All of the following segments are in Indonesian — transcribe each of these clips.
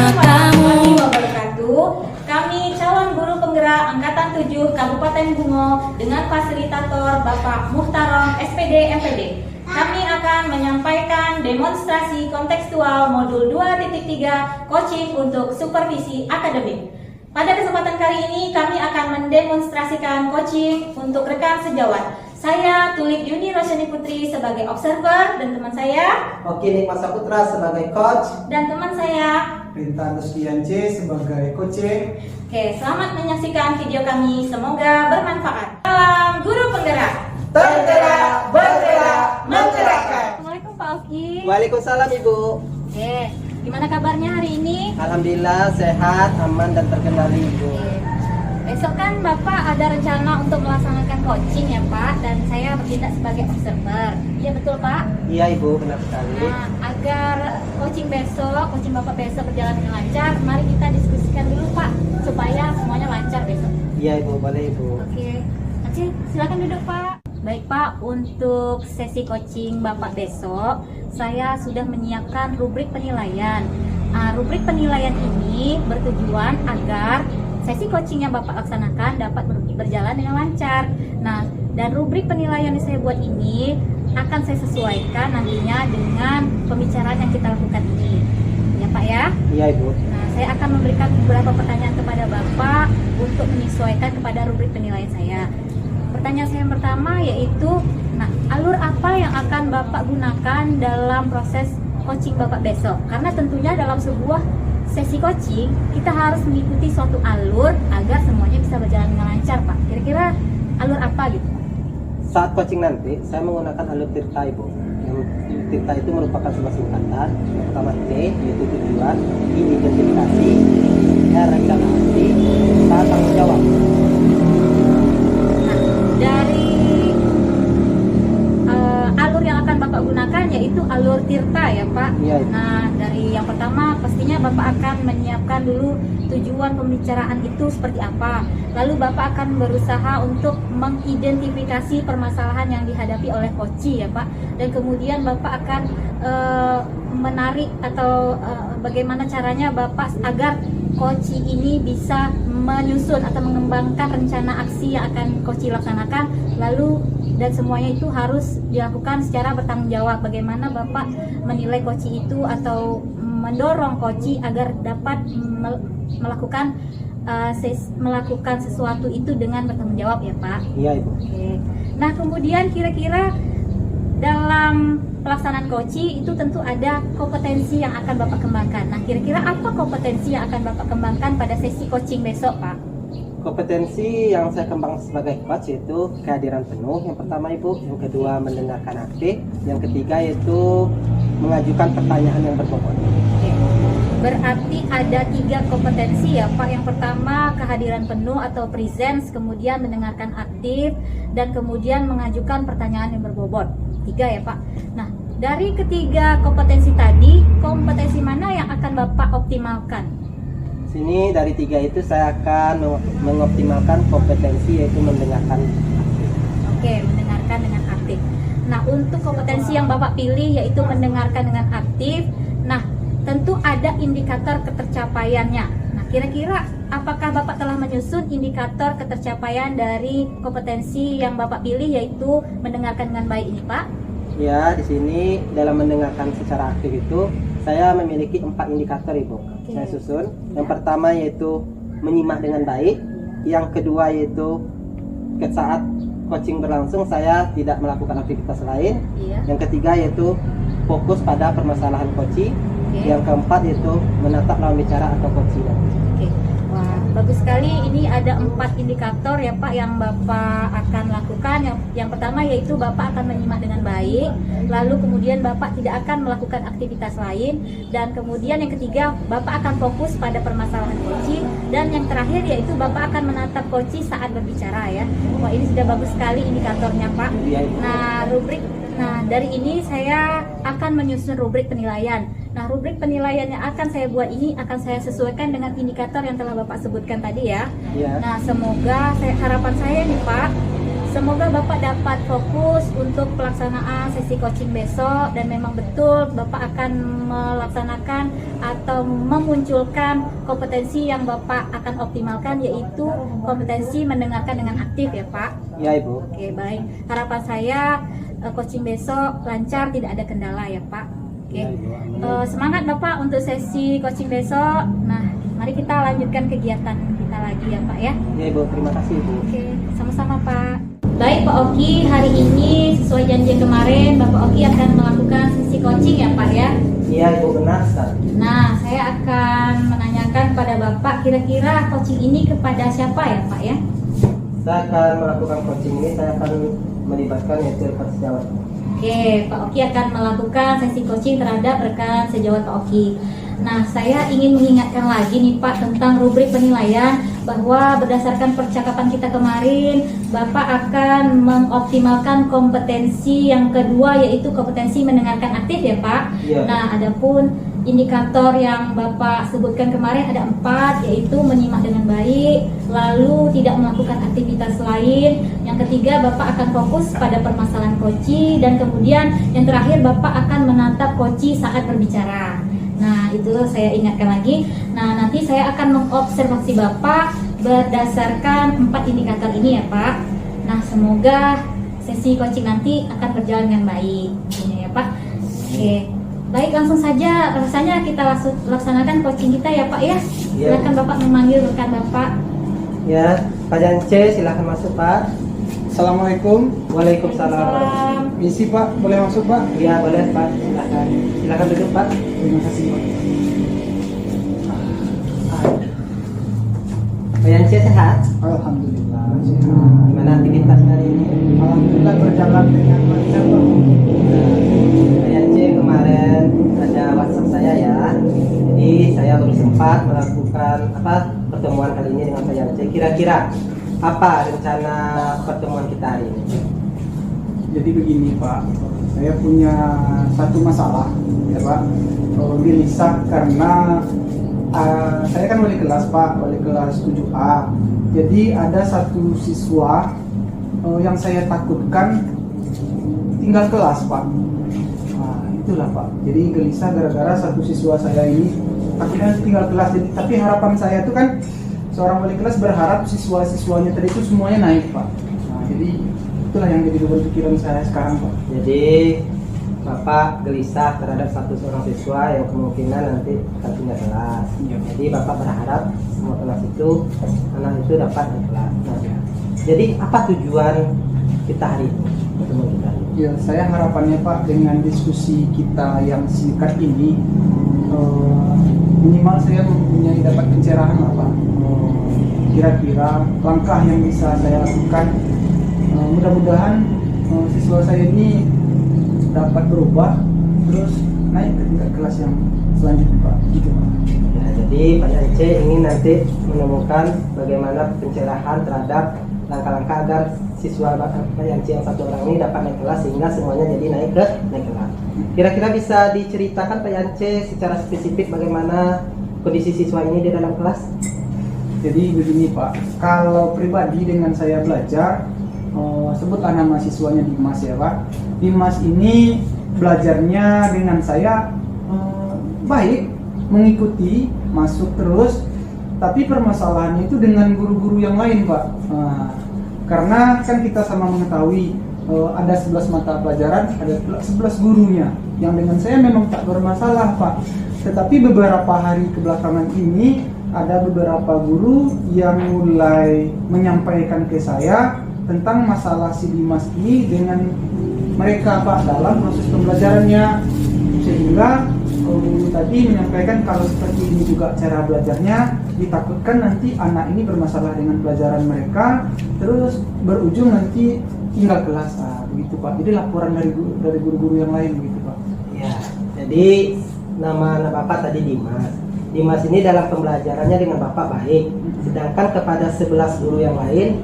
warahmatullahi wabarakatuh. Kami calon guru penggerak Angkatan 7 Kabupaten Bungo dengan fasilitator Bapak Muhtarom SPD MPD. Kami akan menyampaikan demonstrasi kontekstual modul 2.3 coaching untuk supervisi akademik. Pada kesempatan kali ini kami akan mendemonstrasikan coaching untuk rekan sejawat. Saya Tulip Yuni Rosyani Putri sebagai observer dan teman saya Oki Nikmat Saputra sebagai coach dan teman saya Rinta Nusdian C sebagai coaching. Oke, selamat menyaksikan video kami. Semoga bermanfaat. Salam guru penggerak. tergerak, bergerak, menggerakkan. Assalamualaikum Pak Oki. Waalaikumsalam Ibu. Oke, gimana kabarnya hari ini? Alhamdulillah sehat, aman dan terkendali Ibu. Oke. Besok kan Bapak ada rencana untuk melaksanakan coaching ya Pak, dan saya bertindak sebagai observer. Iya betul Pak? Iya Ibu, benar sekali. Nah, agar coaching Bapak besok berjalan dengan lancar, mari kita diskusikan dulu Pak, supaya semuanya lancar besok. Iya Ibu, boleh Ibu. Oke, silakan duduk Pak. Baik Pak, untuk sesi coaching Bapak besok, saya sudah menyiapkan rubrik penilaian. Rubrik penilaian ini bertujuan agar sesi coaching yang Bapak laksanakan dapat berjalan dengan lancar. Nah, dan rubrik penilaian yang saya buat ini akan saya sesuaikan nantinya dengan pembicaraan yang kita lakukan ini. Ya Pak ya? Iya Ibu. Nah, saya akan memberikan beberapa pertanyaan kepada Bapak untuk menyesuaikan kepada rubrik penilaian saya. Pertanyaan saya yang pertama yaitu, alur apa yang akan Bapak gunakan dalam proses coaching Bapak besok? Karena tentunya dalam sebuah sesi coaching kita harus mengikuti suatu alur agar semuanya bisa berjalan dengan lancar Pak. Kira-kira alur apa gitu? Saat coaching nanti, saya menggunakan alur Tirta Ibu. Yang Tirta itu merupakan sebuah singkatan. Yang pertama T, yaitu tujuan, I, identifikasi, R, rencana, saat tanggung jawab. Dari alur yang akan Bapak gunakan yaitu alur Tirta ya Pak. Iya. Nah, dari yang pertama pastinya Bapak akan menyiapkan dulu tujuan pembicaraan itu seperti apa. Lalu Bapak akan berusaha untuk mengidentifikasi permasalahan yang dihadapi oleh coachee ya Pak. Dan kemudian Bapak akan menarik atau bagaimana caranya Bapak agar coachee ini bisa menyusun atau mengembangkan rencana aksi yang akan coachee laksanakan. Lalu dan semuanya itu harus dilakukan secara bertanggung jawab. Bagaimana Bapak menilai coachee itu atau mendorong coachee agar dapat melakukan sesuatu itu dengan bertanggung jawab ya Pak. Iya Ibu. Oke. Nah kemudian kira-kira dalam pelaksanaan coaching itu tentu ada kompetensi yang akan Bapak kembangkan. Nah kira-kira apa kompetensi yang akan Bapak kembangkan pada sesi coaching besok Pak? Kompetensi yang saya kembangkan sebagai coach yaitu kehadiran penuh. Yang pertama Ibu, yang kedua mendengarkan aktif, yang ketiga yaitu mengajukan pertanyaan yang berbobot. Oke. Berarti ada 3 kompetensi ya Pak. Yang pertama kehadiran penuh atau presence, kemudian mendengarkan aktif, dan kemudian mengajukan pertanyaan yang berbobot. 3 ya Pak. Nah dari ketiga kompetensi tadi, kompetensi mana yang akan Bapak optimalkan? Sini dari 3 itu saya akan mengoptimalkan kompetensi yaitu mendengarkan aktif. Oke, mendengarkan dengan aktif. Nah, untuk kompetensi yang Bapak pilih yaitu mendengarkan dengan aktif. Nah, tentu ada indikator ketercapaiannya. Nah, kira-kira apakah Bapak telah menyusun indikator ketercapaian dari kompetensi yang Bapak pilih yaitu mendengarkan dengan baik ini, Pak? Ya, di sini dalam mendengarkan secara aktif itu saya memiliki 4 indikator Ibu. Saya susun. Yang pertama yaitu menyimak dengan baik. Yang kedua yaitu saat coaching berlangsung saya tidak melakukan aktivitas lain. Yang ketiga yaitu fokus pada permasalahan coaching. Yang keempat yaitu menatap lawan bicara atau coaching. Oke. Wah, bagus sekali. Ini ada 4 indikator ya Pak yang Bapak akan lakukan. Yang pertama yaitu Bapak akan menyimak dengan baik. Lalu kemudian Bapak tidak akan melakukan aktivitas lain. Dan kemudian yang ketiga, Bapak akan fokus pada permasalahan coaching. Dan yang terakhir yaitu Bapak akan menatap coaching saat berbicara ya. Wah, ini sudah bagus sekali indikatornya Pak. Nah, dari ini saya akan menyusun rubrik penilaian. Nah, rubrik penilaian yang akan saya buat ini akan saya sesuaikan dengan indikator yang telah Bapak sebutkan tadi ya. Ya. Nah, semoga harapan saya nih Pak, Semoga Bapak dapat fokus untuk pelaksanaan sesi coaching besok, dan memang betul Bapak akan melaksanakan atau memunculkan kompetensi yang Bapak akan optimalkan, yaitu kompetensi mendengarkan dengan aktif ya Pak. Ya Ibu. Oke, baik. Harapan saya coaching besok lancar, tidak ada kendala ya Pak. Oke. Semangat Bapak untuk sesi coaching besok. Nah, mari kita lanjutkan kegiatan kita lagi ya Pak ya. Ya Ibu, terima kasih Ibu. Oke, sama-sama Pak. Baik Pak Oki, hari ini sesuai janji kemarin Bapak Oki akan melakukan sesi coaching ya Pak ya. Iya Ibu, benar Ustaz. Nah, saya akan menanyakan pada Bapak, kira-kira coaching ini kepada siapa ya Pak ya? Saya akan melakukan coaching ini, saya akan melibatkan yaitu rekan sejawat. Oke, Pak Oki akan melakukan sesi coaching terhadap rekan sejawat Pak Oki. Nah, saya ingin mengingatkan lagi nih Pak tentang rubrik penilaian, bahwa berdasarkan percakapan kita kemarin, Bapak akan mengoptimalkan kompetensi yang kedua, yaitu kompetensi mendengarkan aktif ya Pak. Iya. Nah, adapun indikator yang Bapak sebutkan kemarin ada 4, yaitu menyimak dengan baik, lalu tidak melakukan aktivitas lain. Yang ketiga, Bapak akan fokus pada permasalahan koci, dan kemudian yang terakhir Bapak akan menatap koci saat berbicara. Nah, itu saya ingatkan lagi. Nah, nanti saya akan mengobservasi Bapak berdasarkan 4 indikator ini ya Pak. Nah, semoga sesi coaching nanti akan berjalan dengan baik. Ini ya Pak. Oke. Baik, langsung saja rasanya kita laksanakan coaching kita ya Pak ya. Iya. Silakan Bapak memanggil rekan Bapak. Ya, Pak Jance, silahkan masuk Pak. Assalamualaikum. Waalaikumsalam. Misi Pak, boleh masuk Pak? Ya boleh Pak, silahkan. Silahkan duduk Pak. Terima kasih Pak. Pak Jance sehat? Alhamdulillah. Gimana aktivitas hari ini? Alhamdulillah berjalan dengan lancar Pak. Pak Jance, kemarin ada WhatsApp saya ya. Jadi saya baru sempat melakukan pertemuan kali ini dengan Pak Jance. Kira-kira apa rencana pertemuan kita hari ini? Jadi begini Pak, saya punya satu masalah ya Pak. Gelisah karena saya kan wali kelas Pak, wali kelas 7A. Jadi ada satu siswa yang saya takutkan tinggal kelas Pak. Nah, itulah Pak. Jadi gelisah gara-gara satu siswa saya ini takutnya tinggal kelas. Jadi, tapi harapan saya itu kan seorang wali kelas berharap siswa-siswanya tadi itu semuanya naik Pak. Nah, jadi itulah yang jadi beban pikiran saya sekarang Pak. Jadi Bapak gelisah terhadap satu seorang siswa yang kemungkinan nanti akan pindah kelas. Iya. Jadi Bapak berharap semua kelas itu, anak itu dapat naik kelas. Nah, jadi apa tujuan kita hari ini? Pertemuan kita hari ini? Ya, saya harapannya Pak dengan diskusi kita yang singkat ini minimal saya mempunyai dapat pencerahan apa kira-kira langkah yang bisa saya lakukan. Mudah-mudahan siswa saya ini dapat berubah terus naik ke tingkat kelas yang selanjutnya Pak. Gitu Pak. Ya, jadi Pak Jance ingin nanti menemukan bagaimana pencerahan terhadap langkah-langkah agar siswa Pak Jance yang satu orang ini dapat naik kelas sehingga semuanya jadi naik kelas. Kira-kira bisa diceritakan Pak Jance secara spesifik bagaimana kondisi siswa ini di dalam kelas? Jadi begini Pak, kalau pribadi dengan saya belajar, sebutlah nama siswanya Dimas ya Pak. Dimas ini belajarnya dengan saya baik, mengikuti, masuk terus. Tapi permasalahannya itu dengan guru-guru yang lain Pak. Karena kan kita sama mengetahui ada 11 mata pelajaran, ada 11 gurunya. Yang dengan saya memang tak bermasalah Pak. Tetapi beberapa hari kebelakangan ini ada beberapa guru yang mulai menyampaikan ke saya tentang masalah si Dimas ini dengan mereka Pak dalam proses pembelajarannya, sehingga guru tadi menyampaikan kalau seperti ini juga cara belajarnya, ditakutkan nanti anak ini bermasalah dengan pelajaran mereka terus berujung nanti tinggal kelas. Begitu Pak. Jadi laporan dari guru-guru yang lain begitu Pak. Ya, jadi nama Bapak tadi Dimas. Dimas ini dalam pembelajarannya dengan Bapak baik, sedangkan kepada 11 guru yang lain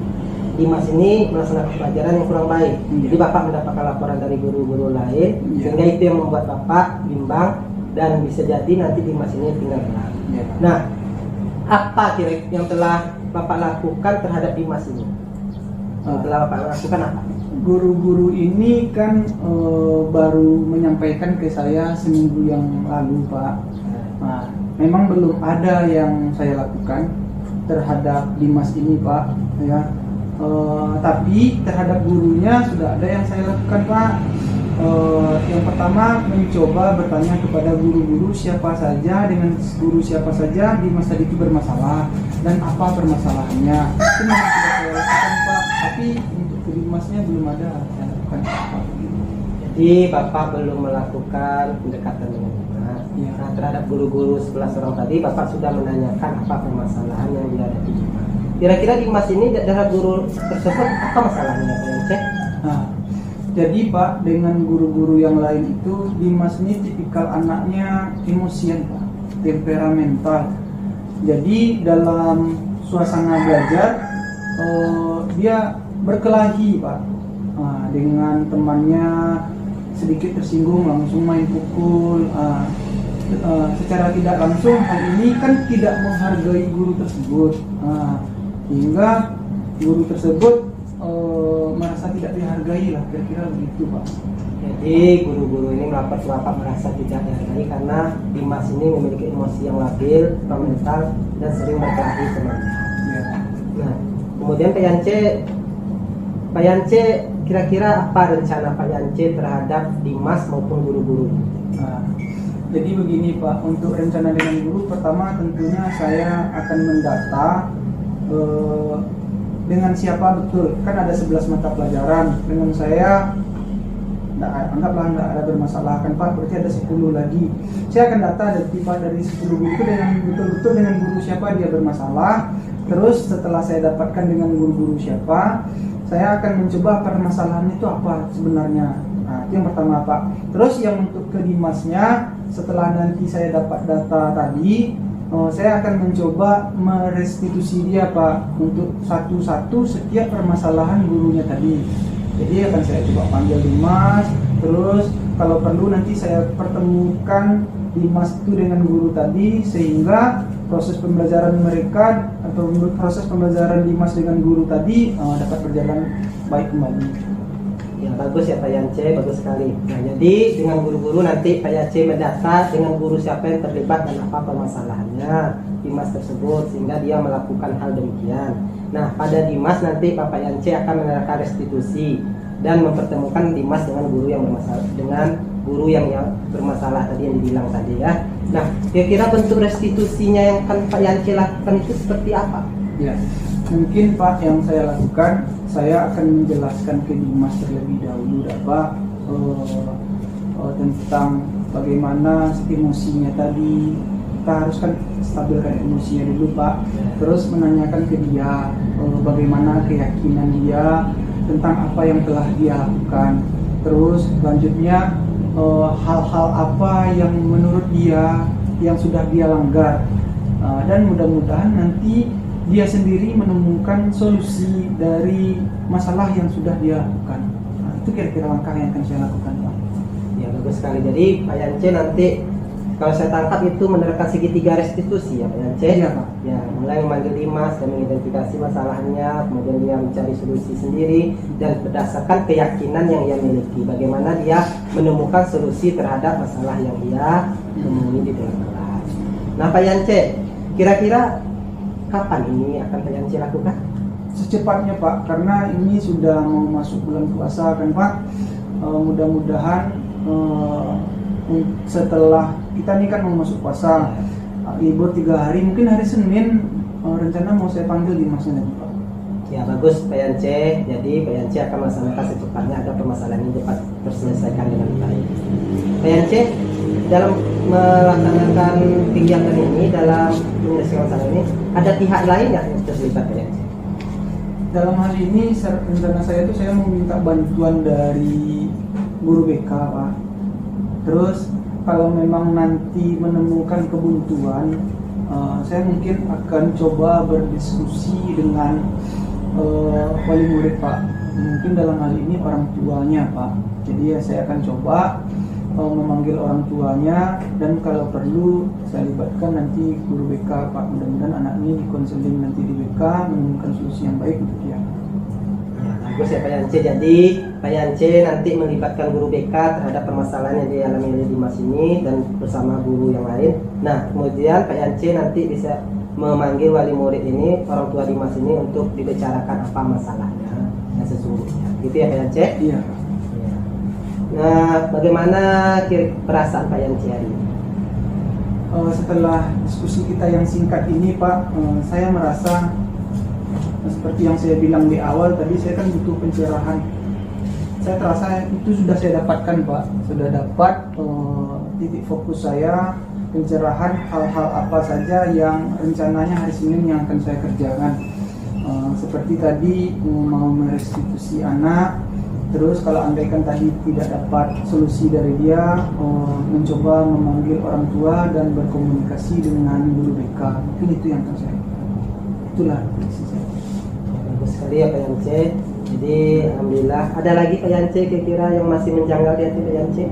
Dimas ini melaksanakan pelajaran yang kurang baik. Jadi Bapak mendapatkan laporan dari guru-guru lain, sehingga itu yang membuat Bapak bimbang dan bisa jadi nanti Dimas ini tinggal kelas. Nah, apa kira yang telah Bapak lakukan terhadap Dimas ini? Yang telah Bapak lakukan apa? Guru-guru ini kan baru menyampaikan ke saya seminggu yang lalu, Pak. Nah, memang belum ada yang saya lakukan terhadap Dimas ini, Pak. Ya, tapi terhadap gurunya sudah ada yang saya lakukan, Pak. Yang pertama mencoba bertanya kepada guru-guru siapa saja, dengan guru siapa saja Dimas tadi itu bermasalah dan apa permasalahannya. Itu memang sudah saya lakukan, Pak. Tapi untuk ke Dimasnya belum ada saya lakukan apa. Jadi Bapak belum melakukan pendekatan dengan Dimas. Iya. Nah, terhadap guru-guru 11 orang tadi Bapak sudah menanyakan apa permasalahan yang dihadapi Dimas. Kira-kira Dimas ini terhadap guru tersebut apa masalahnya, Pak Yance? Nah, jadi Pak, dengan guru-guru yang lain itu Dimas ini tipikal anaknya emosian, Pak, temperamental. Jadi dalam suasana belajar dia berkelahi, Pak. Nah, dengan temannya sedikit tersinggung langsung main pukul. Secara tidak langsung hal ini kan tidak menghargai guru tersebut, hingga guru tersebut merasa tidak dihargai lah, kira-kira begitu, Pak. Jadi guru-guru ini melapor ke Bapak merasa tidak dihargai karena Dimas ini memiliki emosi yang labil, mental, dan sering berkelahi temannya. Ya. Nah, kemudian Pak Yance kira-kira apa rencana Pak Yance terhadap Dimas maupun guru-guru? Nah, jadi begini, Pak, untuk rencana dengan guru, pertama tentunya saya akan mendata dengan siapa betul. Kan ada 11 mata pelajaran. Dengan saya anggaplah nggak ada bermasalah kan, Pak, berarti ada 10 lagi. Saya akan data dari 10 guru itu dengan betul-betul dengan guru siapa dia bermasalah. Terus setelah saya dapatkan dengan guru-guru siapa, saya akan mencoba permasalahan itu apa sebenarnya. Nah, itu yang pertama, Pak. Terus yang untuk ke Dimasnya, setelah nanti saya dapat data tadi, saya akan mencoba merestitusi dia, Pak, untuk satu-satu setiap permasalahan gurunya tadi. Jadi akan saya coba panggil Dimas, terus kalau perlu nanti saya pertemukan Dimas itu dengan guru tadi, sehingga proses pembelajaran mereka atau proses pembelajaran Dimas dengan guru tadi dapat berjalan baik kembali. Ya, bagus ya Pak Yance, bagus sekali. Nah, jadi dengan guru-guru nanti Pak Yance mendata dengan guru siapa yang terlibat dan apa permasalahannya Dimas tersebut sehingga dia melakukan hal demikian. Nah, pada Dimas nanti Pak Yance akan menerapkan restitusi dan mempertemukan Dimas dengan guru yang bermasalah tadi yang dibilang tadi ya. Nah, kira-kira bentuk restitusinya yang akan Pak Yance lakukan itu seperti apa? Ya, mungkin Pak yang saya lakukan, saya akan menjelaskan ke Dimas terlebih dahulu, Pak, tentang bagaimana emosinya tadi. Kita harus kan stabilkan emosinya dulu, Pak. Terus menanyakan ke dia bagaimana keyakinan dia tentang apa yang telah dia lakukan. Terus selanjutnya hal-hal apa yang menurut dia yang sudah dia langgar, dan mudah-mudahan nanti dia sendiri menemukan solusi dari masalah yang sudah dia lakukan. Nah, itu kira-kira langkah yang akan saya lakukan, Pak. Ya, bagus sekali. Jadi Pak Yance nanti kalau saya tangkap itu menerapkan segitiga restitusi ya Pak Yance? Iya, Pak. Ya, mulai memanggil Dimas dan mengidentifikasi masalahnya, kemudian dia mencari solusi sendiri dan berdasarkan keyakinan yang dia miliki. Bagaimana dia menemukan solusi terhadap masalah yang dia temui di dalam kelas. Nah Pak Yance, kira-kira kapan ini akan Pak Yance lakukan? Secepatnya, Pak, karena ini sudah mau masuk bulan puasa kan, Pak. Mudah-mudahan setelah kita ini kan mau masuk puasa, libur 3 hari, mungkin hari Senin rencana mau saya panggil Dimasnya lagi, Pak. Ya, bagus Pak Yance. Jadi Pak Yance akan melaksanakan secepatnya agar permasalahan ini dapat terselesaikan dengan baik. Pak Yance, dalam melaksanakan kegiatan ini, dalam menyelesaikan masalah ini, ada pihak lain yang terlibat Pak Yance? Dalam hal ini rencana saya itu saya mau minta bantuan dari guru BK, Pak. Terus kalau memang nanti menemukan kebuntuan, saya mungkin akan coba berdiskusi dengan wali murid, Pak. Mungkin dalam hal ini orang tuanya, Pak. Jadi ya saya akan coba memanggil orang tuanya, dan kalau perlu saya libatkan nanti guru BK, Pak. Mudah-mudahan anak ini dikonseling nanti di BK menemukan solusi yang baik untuk dia. Ya, Bagus ya Pak Yance. Jadi Pak Yance nanti melibatkan guru BK terhadap permasalahan yang dialami oleh Dimas ini dan bersama guru yang lain. Nah kemudian Pak Yance nanti bisa memanggil wali murid ini, orang tua Dimas ini, untuk dibicarakan apa masalahnya yang sesungguhnya. Gitu ya Pak Yance? Iya. Ya. Nah bagaimana perasaan Pak Yance hari ini? Setelah diskusi kita yang singkat ini Pak, saya merasa seperti yang saya bilang di awal tadi, saya kan butuh pencerahan. Saya terasa itu sudah saya dapatkan Pak, sudah dapat titik fokus saya, pencerahan hal-hal apa saja yang rencananya hari Senin yang akan saya kerjakan. Seperti tadi mau merestitusi anak, terus kalau andaikan tadi tidak dapat solusi dari dia, mencoba memanggil orang tua dan berkomunikasi dengan guru BK. Mungkin itu yang akan saya lakukan. Itulah prediksi saya. Bagus sekali ya Pak Yance. Jadi alhamdulillah. Ada lagi Pak Yance kira-kira yang masih menjanggal di hati Pak Yance?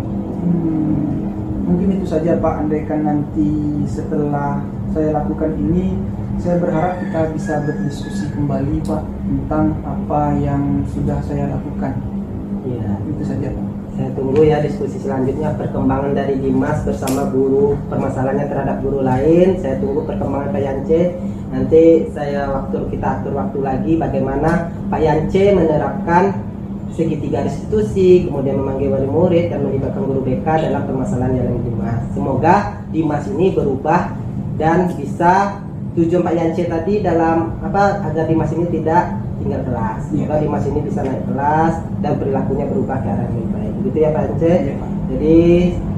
Mungkin itu saja Pak, andaikan nanti setelah saya lakukan ini, saya berharap kita bisa berdiskusi kembali Pak tentang apa yang sudah saya lakukan. Iya. Itu saja Pak. Saya tunggu ya diskusi selanjutnya, perkembangan dari Dimas bersama guru, permasalahannya terhadap guru lain. Saya tunggu perkembangan Pak Yance. Nanti kita atur waktu lagi bagaimana Pak Yance menerapkan segitiga restitusi, kemudian memanggil wali murid dan melibatkan guru BK dalam permasalahan yang Dimas. Semoga Dimas ini berubah dan bisa, tujuan Pak Yance tadi dalam agar Dimas ini tidak tinggal kelas. Semoga Dimas ini bisa naik kelas dan perilakunya berubah ke arah yang lebih baik. Begitu ya Pak Yance. Jadi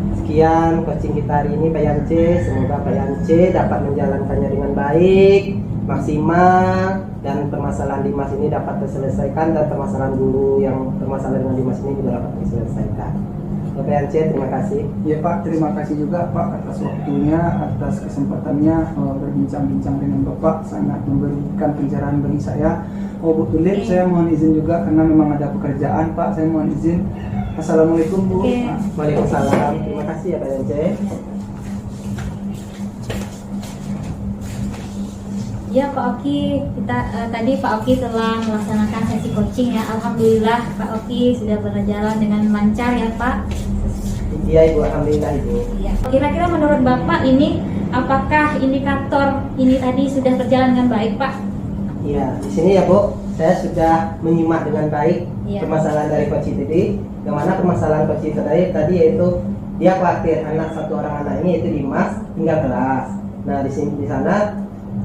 sekian coaching kita hari ini Pak Yance. Semoga Pak Yance dapat menjalankannya dengan baik, maksimal, dan permasalahan Dimas ini dapat terselesaikan, dan permasalahan guru yang bermasalah dengan Dimas ini juga dapat terselesaikan. Pak Yance, terima kasih. Ya Pak, terima kasih juga Pak atas waktunya, atas kesempatannya berbincang-bincang dengan Bapak, sangat memberikan pencerahan bagi saya. Bu Tulip, saya mohon izin juga karena memang ada pekerjaan Pak, saya mohon izin. Assalamualaikum Bu. Waalaikumsalam. Terima kasih ya Pak Yance. Ya Pak Oki, tadi Pak Oki telah melaksanakan sesi coaching ya. Alhamdulillah Pak Oki sudah berjalan dengan lancar ya Pak. Iya Ibu, alhamdulillah Ibu. Ya. Kira-kira menurut Bapak ini, apakah indikator ini tadi sudah berjalan dengan baik Pak? Iya, di sini ya Bu, saya sudah menyimak dengan baik permasalahan dari Coach tadi. Yang mana permasalahan Coach tadi yaitu dia khawatir satu orang anak ini yaitu Dimas tinggal kelas. Nah di sana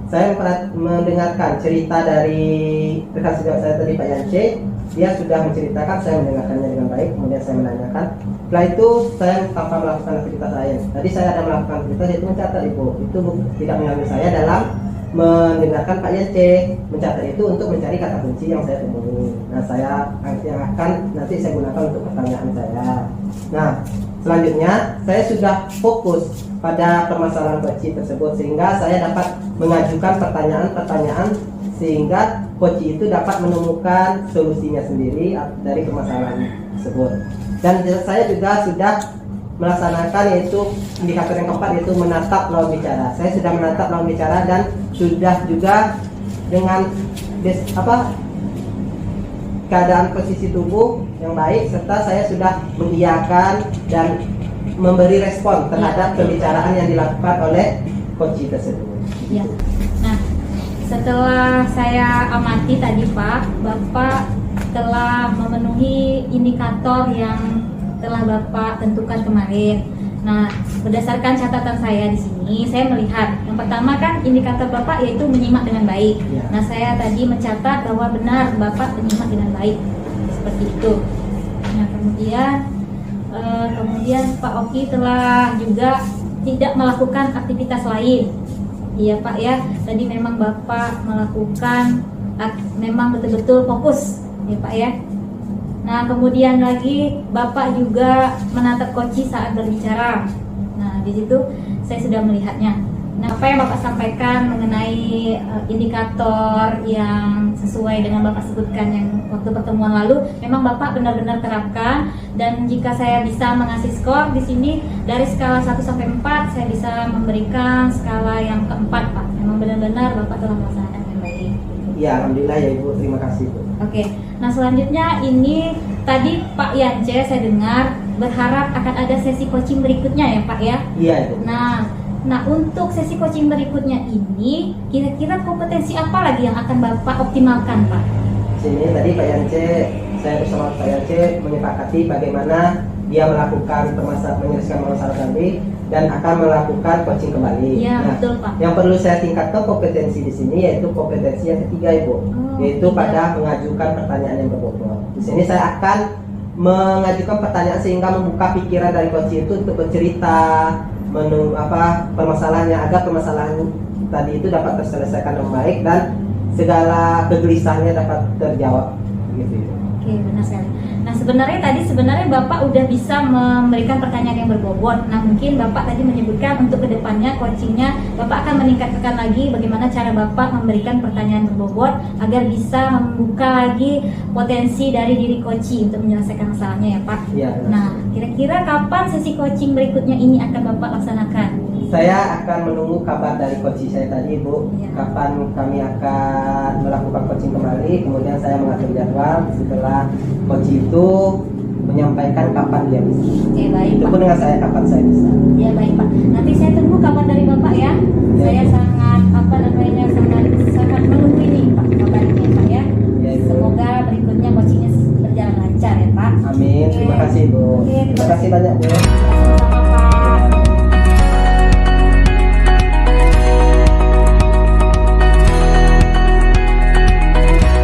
saya mendengarkan cerita dari rekan sejawat saya tadi Pak Yance. Dia sudah menceritakan, saya mendengarkannya dengan baik, kemudian saya menanyakan. Setelah itu saya tanpa melakukan aktivitas lain. Tadi saya ada melakukan aktivitas yaitu mencatat Ibu. Itu tidak mengganggu saya dalam mendengarkan Pak Yance. Mencatat itu untuk mencari kata kunci yang saya temui. Nah yang akan nanti saya gunakan untuk pertanyaan saya. Nah selanjutnya saya sudah fokus pada permasalahan Koci tersebut, sehingga saya dapat mengajukan pertanyaan-pertanyaan sehingga Koci itu dapat menemukan solusinya sendiri dari permasalahan tersebut. Dan saya juga sudah melaksanakan yaitu indikator yang keempat, yaitu menatap lawan bicara. Saya sudah menatap lawan bicara dan sudah juga dengan keadaan posisi tubuh yang baik, serta saya sudah mengiyakan dan memberi respon terhadap pembicaraan yang dilakukan oleh Koci tersebut. Ya. Nah, setelah saya amati tadi Pak, Bapak telah memenuhi indikator yang telah Bapak tentukan kemarin. Nah, berdasarkan catatan saya di sini, saya melihat yang pertama kan indikator Bapak yaitu menyimak dengan baik. Ya. Nah, saya tadi mencatat bahwa benar Bapak menyimak dengan baik, seperti itu. Nah, kemudian Pak Oki telah juga tidak melakukan aktivitas lain. Iya Pak ya, tadi memang Bapak melakukan memang betul-betul fokus, ya Pak ya. Nah kemudian lagi Bapak juga menatap Koci saat berbicara. Nah di situ saya sudah melihatnya. Nah apa yang Bapak sampaikan mengenai indikator yang sesuai dengan Bapak sebutkan yang waktu pertemuan lalu, memang Bapak benar-benar terapkan. Dan jika saya bisa mengasih skor di sini dari skala 1 sampai 4, saya bisa memberikan skala yang keempat Pak. Memang benar-benar Bapak telah melaksanakan dengan baik. Ya alhamdulillah ya Ibu, terima kasih Bu. Oke. Nah, selanjutnya ini tadi Pak Yance saya dengar berharap akan ada sesi coaching berikutnya ya Pak ya. Iya Ibu. Nah, untuk sesi coaching berikutnya ini kira-kira kompetensi apa lagi yang akan Bapak optimalkan Pak? Sini tadi Pak Yance, saya bersama Pak Yance menyepakati bagaimana dia melakukan menyelesaikan masalah tadi dan akan melakukan coaching kembali. Iya, betul Pak. Yang perlu saya tingkatkan kompetensi di sini yaitu kompetensi yang ketiga Ibu, yaitu tiga. pada mengajukan pertanyaan yang berbobot. Di sini saya akan mengajukan pertanyaan sehingga membuka pikiran dari coach itu untuk bercerita permasalahannya agar permasalahan tadi itu dapat terselesaikan dengan baik dan segala kegelisahannya dapat terjawab gitu. Oke, benar sekali. Nah, sebenarnya Bapak udah bisa memberikan pertanyaan yang berbobot. Nah, mungkin Bapak tadi menyebutkan untuk kedepannya coachingnya Bapak akan meningkatkan lagi bagaimana cara Bapak memberikan pertanyaan berbobot agar bisa membuka lagi potensi dari diri coaching untuk menyelesaikan masalahnya ya Pak. Iya. Nah, kira-kira kapan sesi coaching berikutnya ini akan Bapak laksanakan? Saya akan menunggu kabar dari coach saya tadi Bu, Iya. kapan kami akan melakukan coaching kembali, kemudian saya mengatur jadwal setelah coach itu menyampaikan kapan dia bisa. Oke, baik Itu Pak. pun dengan saya kapan saya bisa. Ya baik Pak. Nanti saya tunggu kabar dari Bapak ya. Ya. Saya sangat